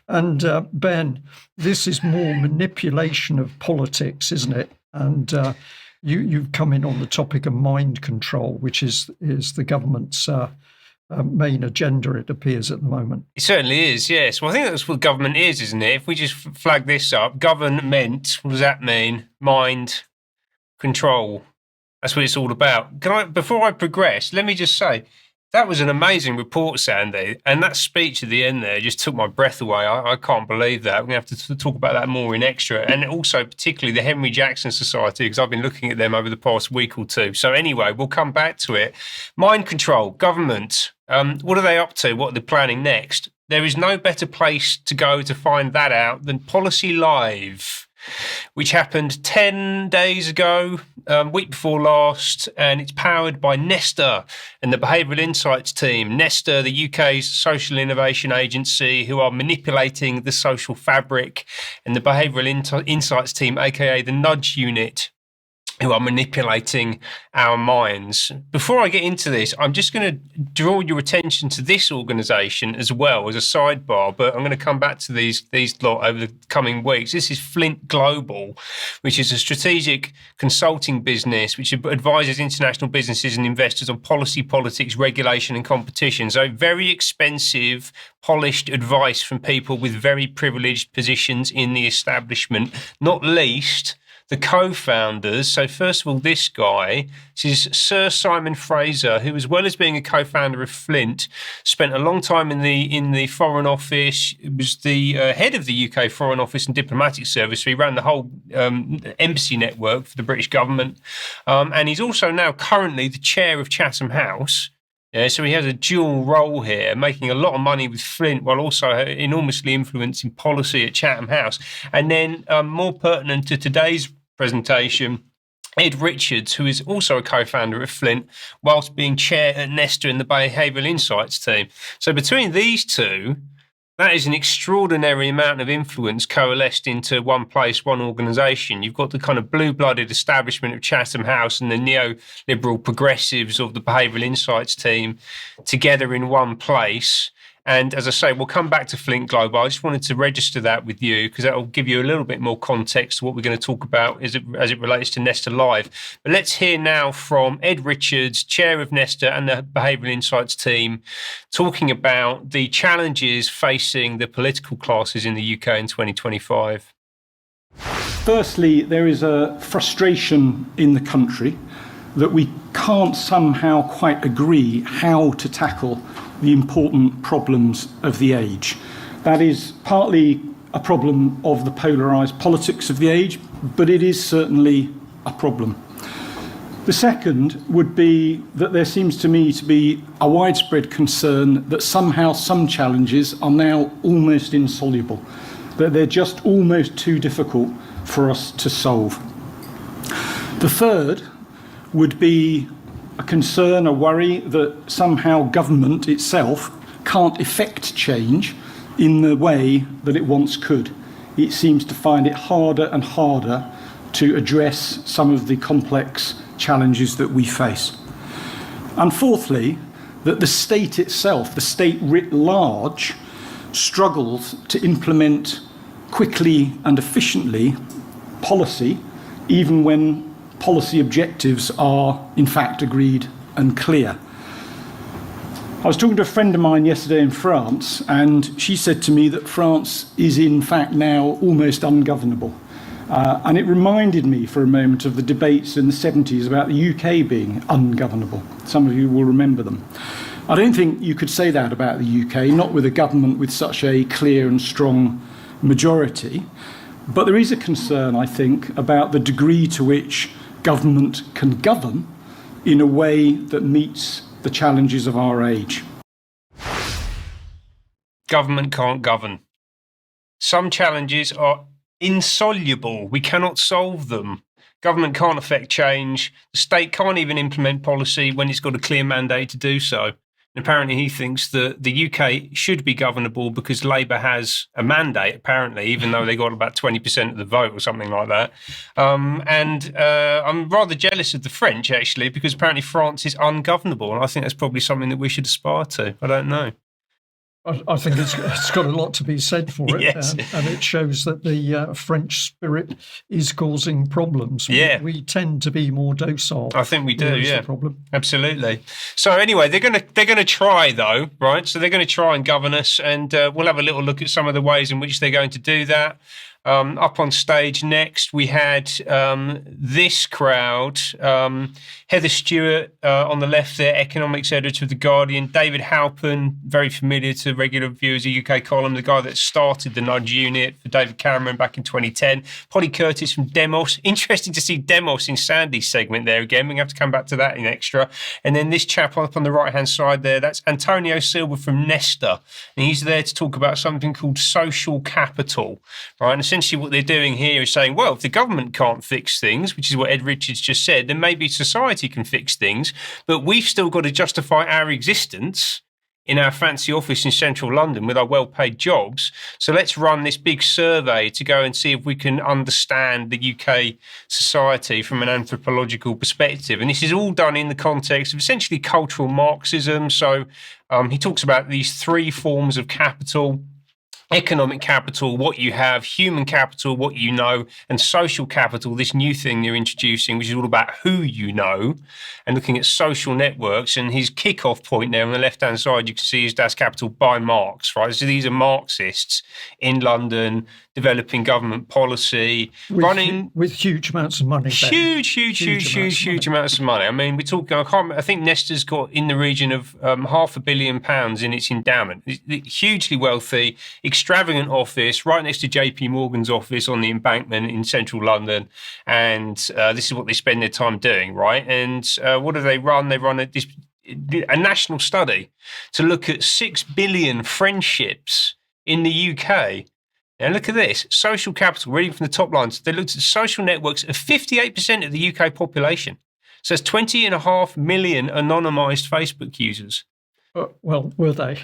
And Ben, this is more manipulation of politics, isn't it? And you've come in on the topic of mind control, which is the government's main agenda, it appears, at the moment. It certainly is, yes. Well, I think that's what government is, isn't it? If we just flag this up, government, what does that mean? Mind control. That's what it's all about. Before I progress, let me just say, that was an amazing report, Sandy. And that speech at the end there just took my breath away. I can't believe that. We're going to have to talk about that more in extra. And also, particularly, the Henry Jackson Society, because I've been looking at them over the past week or two. So anyway, we'll come back to it. Mind control, government. What are they up to? What are they planning next? There is no better place to go to find that out than Policy Live, which happened 10 days ago, week before last, and it's powered by Nesta and the Behavioural Insights team. Nesta, the UK's social innovation agency, who are manipulating the social fabric, and the Behavioural Insights team, aka the Nudge Unit, who are manipulating our minds. Before I get into this, I'm just going to draw your attention to this organisation as well as a sidebar, but I'm going to come back to these lot over the coming weeks. This is Flint Global, which is a strategic consulting business which advises international businesses and investors on policy, politics, regulation and competition. So very expensive, polished advice from people with very privileged positions in the establishment, not least the co-founders. So first of all, this guy, this is Sir Simon Fraser, who, as well as being a co-founder of Flint, spent a long time in the Foreign Office. He was the head of the UK Foreign Office and Diplomatic Service. So he ran the whole embassy network for the British government. And he's also now currently the chair of Chatham House. Yeah, so he has a dual role here, making a lot of money with Flint while also enormously influencing policy at Chatham House. And then more pertinent to today's presentation, Ed Richards, who is also a co-founder of Flint, whilst being chair at Nesta in the Behavioural Insights team. So between these two, that is an extraordinary amount of influence coalesced into one place, one organisation. You've got the kind of blue-blooded establishment of Chatham House and the neoliberal progressives of the Behavioural Insights team together in one place. And as I say, we'll come back to Flint Global. I just wanted to register that with you because that will give you a little bit more context to what we're going to talk about as it relates to Nesta Live. But let's hear now from Ed Richards, chair of Nesta and the Behavioural Insights team, talking about the challenges facing the political classes in the UK in 2025. Firstly, there is a frustration in the country that we can't somehow quite agree how to tackle the important problems of the age. That is partly a problem of the polarised politics of the age, but it is certainly a problem. The second would be that there seems to me to be a widespread concern that somehow some challenges are now almost insoluble, that they're just almost too difficult for us to solve. The third would be a concern, a worry that somehow government itself can't effect change in the way that it once could. It seems to find it harder and harder to address some of the complex challenges that we face. And fourthly, that the state itself, the state writ large, struggles to implement quickly and efficiently policy, even when policy objectives are in fact agreed and clear. I was talking to a friend of mine yesterday in France, and she said to me that France is in fact now almost ungovernable. And it reminded me for a moment of the debates in the 70s about the UK being ungovernable. Some of you will remember them. I don't think you could say that about the UK, not with a government with such a clear and strong majority. But there is a concern, I think, about the degree to which government can govern in a way that meets the challenges of our age. Government can't govern. Some challenges are insoluble. We cannot solve them. Government can't affect change. The state can't even implement policy when it's got a clear mandate to do so. And apparently he thinks that the UK should be governable because Labour has a mandate, apparently, even though they got about 20% of the vote or something like that. I'm rather jealous of the French, actually, because apparently France is ungovernable. And I think that's probably something that we should aspire to. I don't know. I think it's got a lot to be said for it, Yes. and it shows that the French spirit is causing problems. Yeah. We tend to be more docile. I think we do, Where's yeah. the problem? Absolutely. So anyway, they're gonna try though, right? So they're going to try and govern us, and we'll have a little look at some of the ways in which they're going to do that. Up on stage next, we had this crowd. Heather Stewart on the left there, economics editor of The Guardian. David Halpern, very familiar to regular viewers, a UK column, the guy that started the Nudge Unit for David Cameron back in 2010. Polly Curtis from Demos. Interesting to see Demos in Sandy's segment there again. We're going to have to come back to that in extra. And then this chap up on the right-hand side there, that's Antonio Silva from Nesta. And he's there to talk about something called social capital, right? And essentially what they're doing here is saying, well, if the government can't fix things, which is what Ed Richards just said, then maybe society can fix things, but we've still got to justify our existence in our fancy office in central London with our well-paid jobs. So let's run this big survey to go and see if we can understand the UK society from an anthropological perspective. And this is all done in the context of essentially cultural Marxism. So he talks about these three forms of capital: economic capital, what you have; human capital, what you know; and social capital, this new thing they're introducing, which is all about who you know, and looking at social networks. And his kickoff point there on the left-hand side, you can see is Das Kapital by Marx, right? So these are Marxists in London developing government policy, running with huge amounts of money. Huge amounts of money. I mean, we're talking, I think Nesta's got in the region of £500 million in its endowment. It's hugely wealthy, extravagant office right next to JP Morgan's office on the Embankment in central London. And this is what they spend their time doing, right? And what do they run? They run a national study to look at 6 billion friendships in the UK. Now look at this, social capital, reading from the top lines. They looked at social networks of 58% of the UK population. So it's 20.5 million anonymised Facebook users. Well, were they?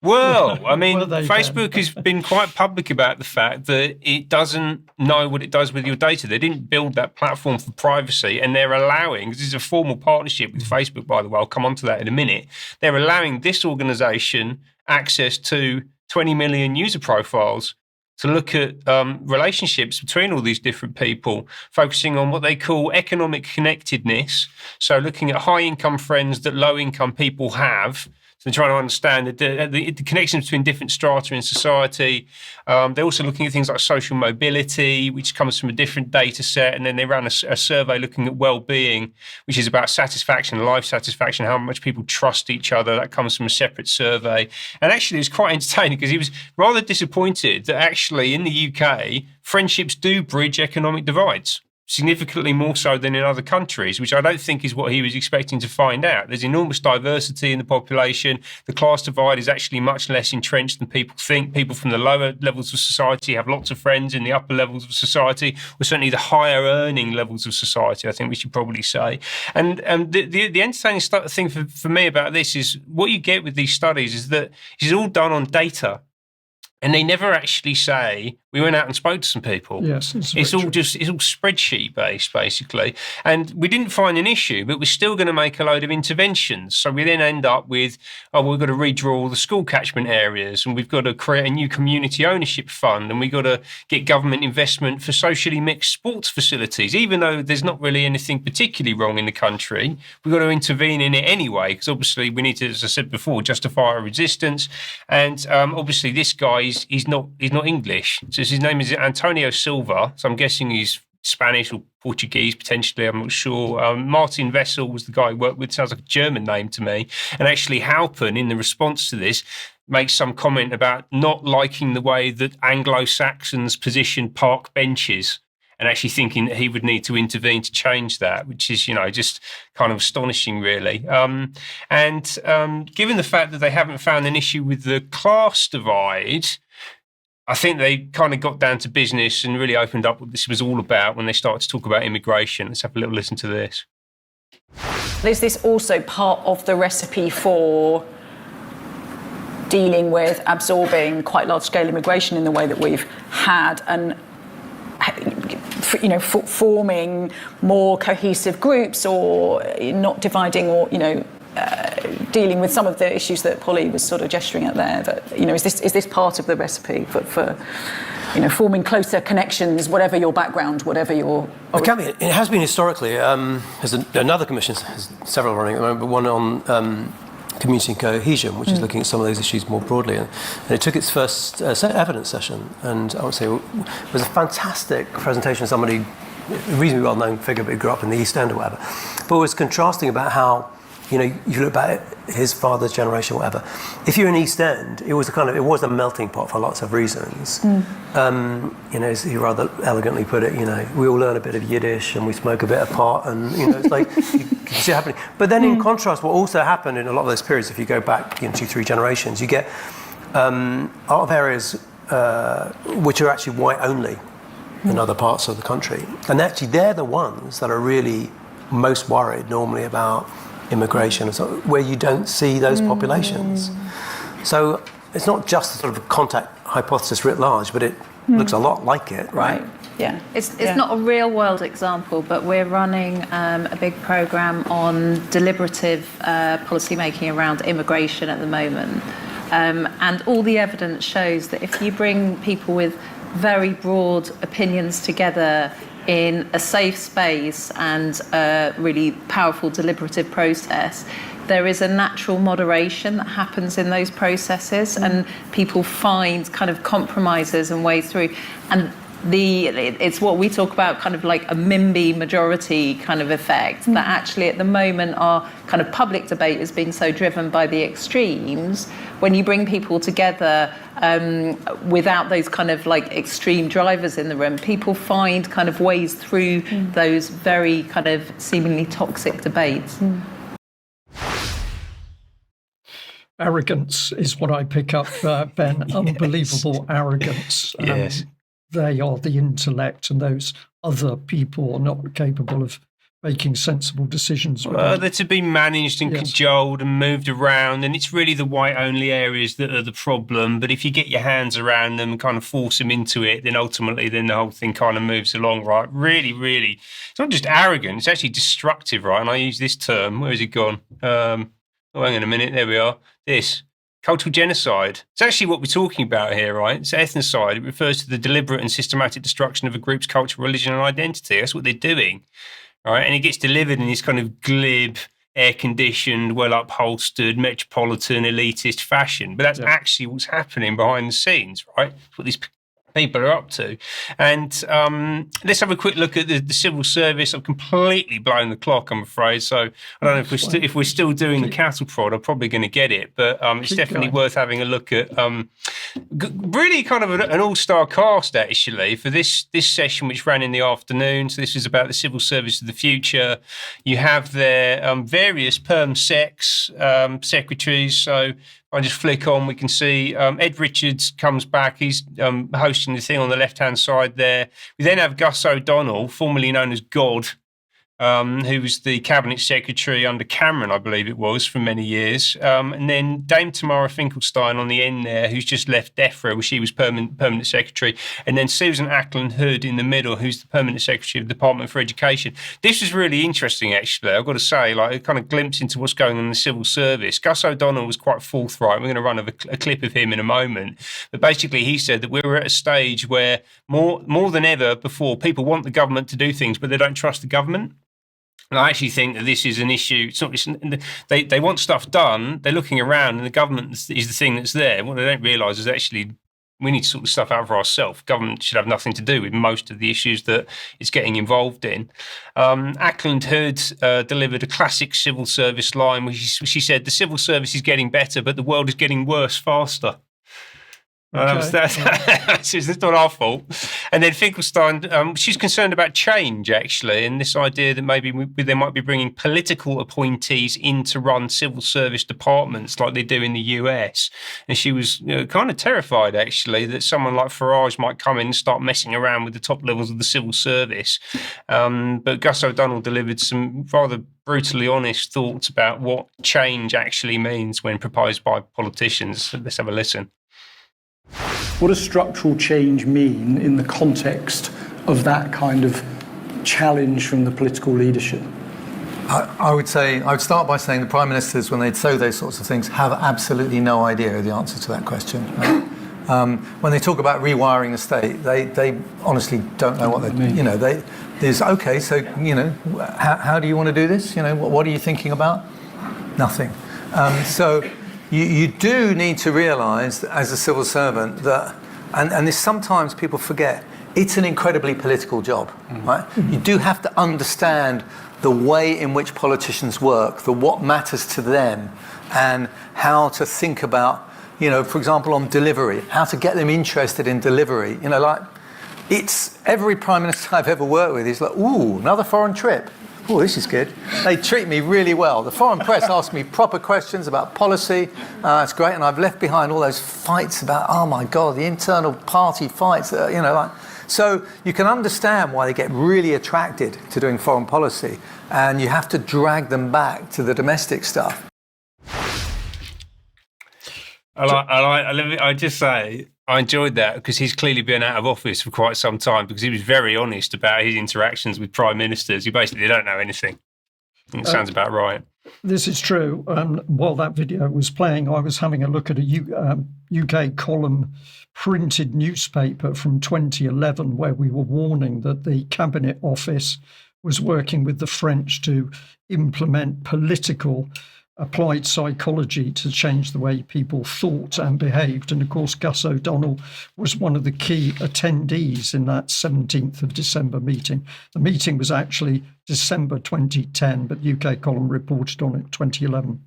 Well, I mean, Well, Facebook has been quite public about the fact that it doesn't know what it does with your data. They didn't build that platform for privacy, and they're allowing, this is a formal partnership with Facebook, by the way, I'll come on to that in a minute, they're allowing this organisation access to 20 million user profiles to look at relationships between all these different people, focusing on what they call economic connectedness. So looking at high-income friends that low-income people have. So they're trying to understand the connections between different strata in society. They're also looking at things like social mobility, which comes from a different data set. And then they ran a survey looking at well-being, which is about satisfaction, life satisfaction, how much people trust each other. That comes from a separate survey. And actually, it was quite entertaining because he was rather disappointed that actually in the UK, friendships do bridge economic divides, significantly more so than in other countries, which I don't think is what he was expecting to find out. There's enormous diversity in the population. The class divide is actually much less entrenched than people think. People from the lower levels of society have lots of friends in the upper levels of society, or certainly the higher earning levels of society, I think we should probably say. And the entertaining thing for me about this is what you get with these studies is that it's all done on data. And they never actually say, we went out and spoke to some people. Yes, it's all spreadsheet based, basically. And we didn't find an issue, but we're still going to make a load of interventions. So we then end up with, we've got to redraw all the school catchment areas, and we've got to create a new community ownership fund, and we've got to get government investment for socially mixed sports facilities. Even though there's not really anything particularly wrong in the country, we've got to intervene in it anyway, because obviously we need to, as I said before, justify our resistance. And obviously this guy, he's not English. So his name is Antonio Silva. So I'm guessing he's Spanish or Portuguese, potentially. I'm not sure. Martin Wessel was the guy he worked with. Sounds like a German name to me. And actually Halpern, in the response to this, makes some comment about not liking the way that Anglo-Saxons position park benches, and actually thinking that he would need to intervene to change that, which is, just kind of astonishing, really. And given the fact that they haven't found an issue with the class divide, I think they kind of got down to business and really opened up what this was all about when they started to talk about immigration. Let's have a little listen to this. Is this also part of the recipe for dealing with absorbing quite large-scale immigration in the way that we've had, and forming more cohesive groups, or not dividing, or dealing with some of the issues that Polly was sort of gesturing at there? That, you know, is this part of the recipe for you know, forming closer connections, whatever your background, whatever your... It can be. It has been historically. There's another commission, there's several running at the moment, but one on community and cohesion, which is looking at some of those issues more broadly. And it took its first evidence session, and I would say it was a fantastic presentation of somebody, a reasonably well-known figure, but who grew up in the East End or whatever, but was contrasting about how, you know, you look back at his father's generation, whatever. If you're in East End, it was a melting pot for lots of reasons. You know, as he rather elegantly put it, you know, we all learn a bit of Yiddish and we smoke a bit of pot, and you know, it's like you can see it happening. But then, in contrast, what also happened in a lot of those periods, if you go back, you know, 2-3 generations, you get a lot of areas which are actually white only in other parts of the country, and actually they're the ones that are really most worried normally about immigration, where you don't see those populations. So it's not just a sort of contact hypothesis writ large, but it looks a lot like it, right? Yeah. It's not a real world example, but we're running a big programme on deliberative policy making around immigration at the moment. And all the evidence shows that if you bring people with very broad opinions together in a safe space and a really powerful deliberative process, there is a natural moderation that happens in those processes, and people find kind of compromises and ways through. And it's what we talk about, kind of like a MIMBY majority kind of effect, that actually at the moment our kind of public debate is being so driven by the extremes. When you bring people together without those kind of like extreme drivers in the room, people find kind of ways through those very kind of seemingly toxic debates. Arrogance is what I pick up, Ben. Unbelievable arrogance. Yes. They are the intellect, and those other people are not capable of making sensible decisions. Well, they're to be managed and cajoled and moved around, and it's really the white-only areas that are the problem. But if you get your hands around them and kind of force them into it, then ultimately the whole thing kind of moves along, right? Really, really. It's not just arrogant, it's actually destructive, right? And I use this term. Where has it gone? Oh, hang on a minute. There we are. This. Cultural genocide. It's actually what we're talking about here, right? It's ethnocide. It refers to the deliberate and systematic destruction of a group's culture, religion, and identity. That's what they're doing, right? And it gets delivered in this kind of glib, air-conditioned, well-upholstered, metropolitan, elitist fashion. But that's actually what's happening behind the scenes, right? That's what these people are up to. And let's have a quick look at the civil service. I've completely blown the clock, I'm afraid. So I don't know if we're still doing the cattle prod, I'm probably going to get it. But it's definitely worth having a look at. Really kind of an all-star cast, actually, for this session, which ran in the afternoon. So this is about the civil service of the future. You have their various perm sex secretaries. So I just flick on, we can see Ed Richards comes back. He's hosting the thing on the left-hand side there. We then have Gus O'Donnell, formerly known as God, who was the cabinet secretary under Cameron, I believe it was, for many years. And then Dame Tamara Finkelstein on the end there, who's just left DEFRA, where she was permanent secretary. And then Susan Ackland Hood in the middle, who's the permanent secretary of the Department for Education. This was really interesting, actually. I've got to say, like a kind of glimpse into what's going on in the civil service. Gus O'Donnell was quite forthright. We're going to run a clip of him in a moment. But basically, he said that we're at a stage where more than ever before, people want the government to do things, but they don't trust the government. And I actually think that this is an issue. It's not. They want stuff done. They're looking around, and the government is the thing that's there. What they don't realise is actually we need to sort the stuff out for ourselves. Government should have nothing to do with most of the issues that it's getting involved in. Ackland Hood delivered a classic civil service line, where she said, "The civil service is getting better, but the world is getting worse faster." It's not our fault. And then Finkelstein, she's concerned about change, actually, and this idea that maybe they might be bringing political appointees in to run civil service departments like they do in the US. And she was kind of terrified, actually, that someone like Farage might come in and start messing around with the top levels of the civil service. But Gus O'Donnell delivered some rather brutally honest thoughts about what change actually means when proposed by politicians. So let's have a listen. What does structural change mean in the context of that kind of challenge from the political leadership? I would start by saying the Prime Ministers, when they say those sorts of things, have absolutely no idea the answer to that question. Right? When they talk about rewiring the state, they honestly don't know what they're, okay, so, how do you want to do this? What are you thinking about? Nothing. So you do need to realise as a civil servant that, and this sometimes people forget, it's an incredibly political job, right? You do have to understand the way in which politicians work, what matters to them, and how to think about, for example, on delivery, how to get them interested in delivery. It's every Prime Minister I've ever worked with is like, ooh, another foreign trip. Oh, this is good. They treat me really well. The foreign press ask me proper questions about policy. It's great. And I've left behind all those fights about, oh my God, the internal party fights, So you can understand why they get really attracted to doing foreign policy, and you have to drag them back to the domestic stuff. I just say I enjoyed that because he's clearly been out of office for quite some time, because he was very honest about his interactions with prime ministers who basically don't know anything. It sounds about right. This is true. While that video was playing, I was having a look at a UK column printed newspaper from 2011 where we were warning that the Cabinet Office was working with the French to implement political applied psychology to change the way people thought and behaved. And of course, Gus O'Donnell was one of the key attendees in that 17th of December meeting. The meeting was actually December 2010, but UK column reported on it 2011.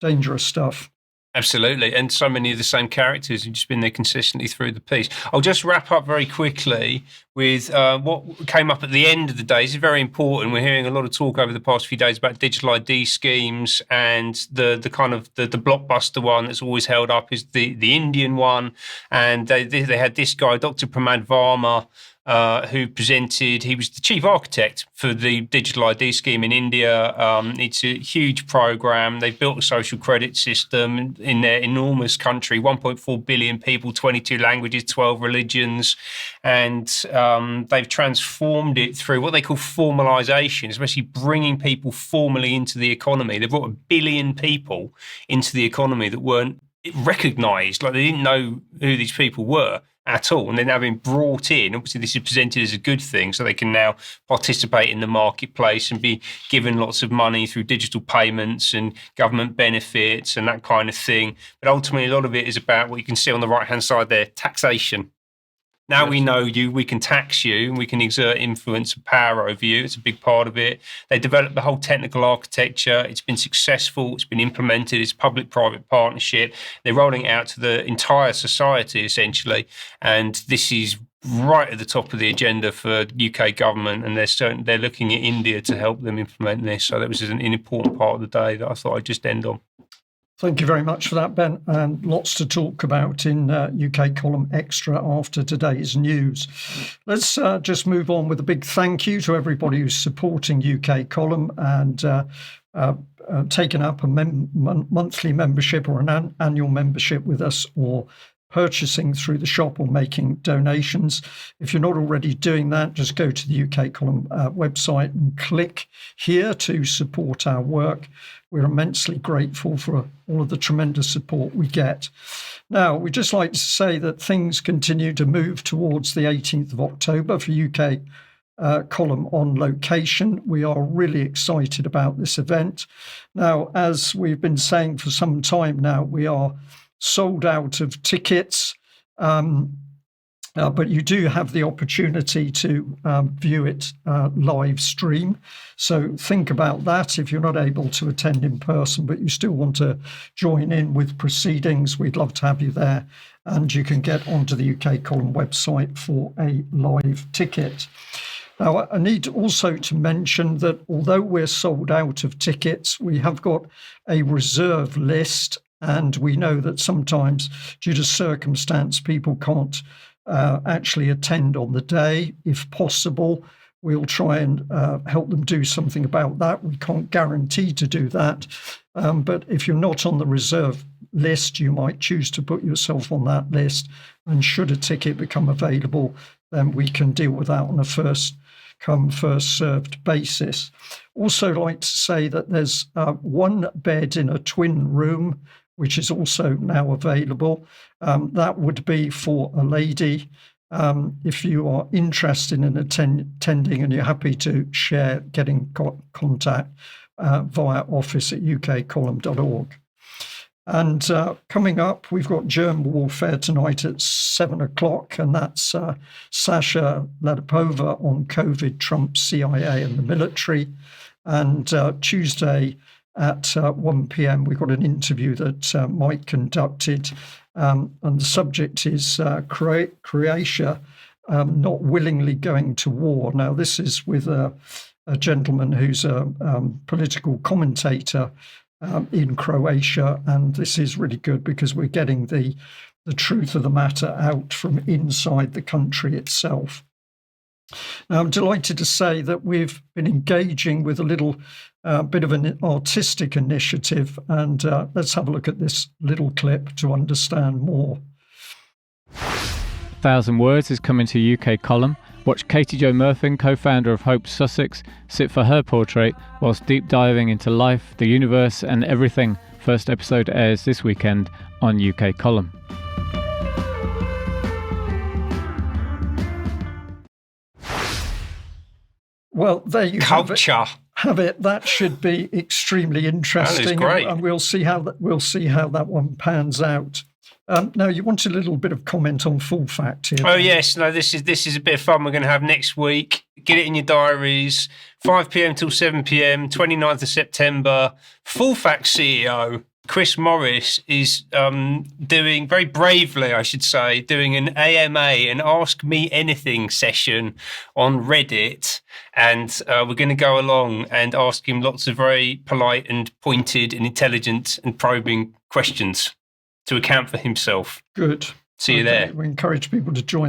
Dangerous stuff. Absolutely. And so many of the same characters who've just been there consistently through the piece. I'll just wrap up very quickly with what came up at the end of the day. This is very important. We're hearing a lot of talk over the past few days about digital ID schemes, and the blockbuster one that's always held up is the Indian one. And they had this guy, Dr. Pramad Varma, who presented. He was the chief architect for the digital ID scheme in India. It's a huge program. They've built a social credit system in their enormous country, 1.4 billion people, 22 languages, 12 religions, and they've transformed it through what they call formalization, especially bringing people formally into the economy. They brought 1 billion people into the economy that weren't recognized, like they didn't know who these people were at all, and they're now being brought in. Obviously, this is presented as a good thing, so they can now participate in the marketplace and be given lots of money through digital payments and government benefits and that kind of thing. But ultimately, a lot of it is about what you can see on the right-hand side there, taxation. Now we know you, we can tax you, and we can exert influence and power over you. It's a big part of it. They developed the whole technical architecture. It's been successful. It's been implemented. It's public-private partnership. They're rolling it out to the entire society, essentially. And this is right at the top of the agenda for UK government, and they're looking at India to help them implement this. So that was an important part of the day that I thought I'd just end on. Thank you very much for that, Ben. And lots to talk about in UK Column Extra after today's news. Let's just move on with a big thank you to everybody who's supporting UK Column and taken up a monthly membership or an annual membership with us, or purchasing through the shop or making donations. If you're not already doing that, just go to the UK Column website and click here to support our work. We're immensely grateful for all of the tremendous support we get. Now, we'd just like to say that things continue to move towards the 18th of October for UK Column on Location. We are really excited about this event. Now, as we've been saying for some time now, we are sold out of tickets, but you do have the opportunity to view it live stream. So think about that. If you're not able to attend in person, but you still want to join in with proceedings, we'd love to have you there. And you can get onto the UK Column website for a live ticket. Now, I need also to mention that although we're sold out of tickets, we have got a reserve list. And we know that sometimes, due to circumstance, people can't actually attend on the day. If possible, we'll try and help them do something about that. We can't guarantee to do that. But if you're not on the reserve list. You might choose to put yourself on that list, and should a ticket become available, then we can deal with that on a first come, first served basis. Also like to say that there's one bed in a twin room, which is also now available. That would be for a lady. If you are interested in attending and you're happy to share, get in contact via office@ukcolumn.org. And coming up, we've got germ warfare tonight at 7:00, and that's Sasha Ladipova on COVID, Trump, CIA and the military. And Tuesday at 1 p.m, we've got an interview that Mike conducted, and the subject is Croatia not willingly going to war. Now, this is with a gentleman who's a political commentator in Croatia, and this is really good because we're getting the truth of the matter out from inside the country itself. Now, I'm delighted to say that we've been engaging with a little bit of an artistic initiative, and let's have a look at this little clip to understand more. 1,000 Words is coming to UK Column. Watch Katie Jo Murphy, co-founder of Hope Sussex, sit for her portrait whilst deep diving into life, the universe and everything. First episode airs this weekend on UK Column. Well, there you Culture. have it. That should be extremely interesting. That is great. And we'll see how that one pans out. Now, you want a little bit of comment on Full Fact here. Oh yes, no. This is a bit of fun. We're going to have next week. Get it in your diaries. 5 p.m. till 7 p.m. 29th of September. Full Fact CEO Chris Morris is doing very bravely, I should say, doing an AMA, an Ask Me Anything session on Reddit, and we're going to go along and ask him lots of very polite and pointed and intelligent and probing questions to account for himself. Good. See you there. We encourage people to join.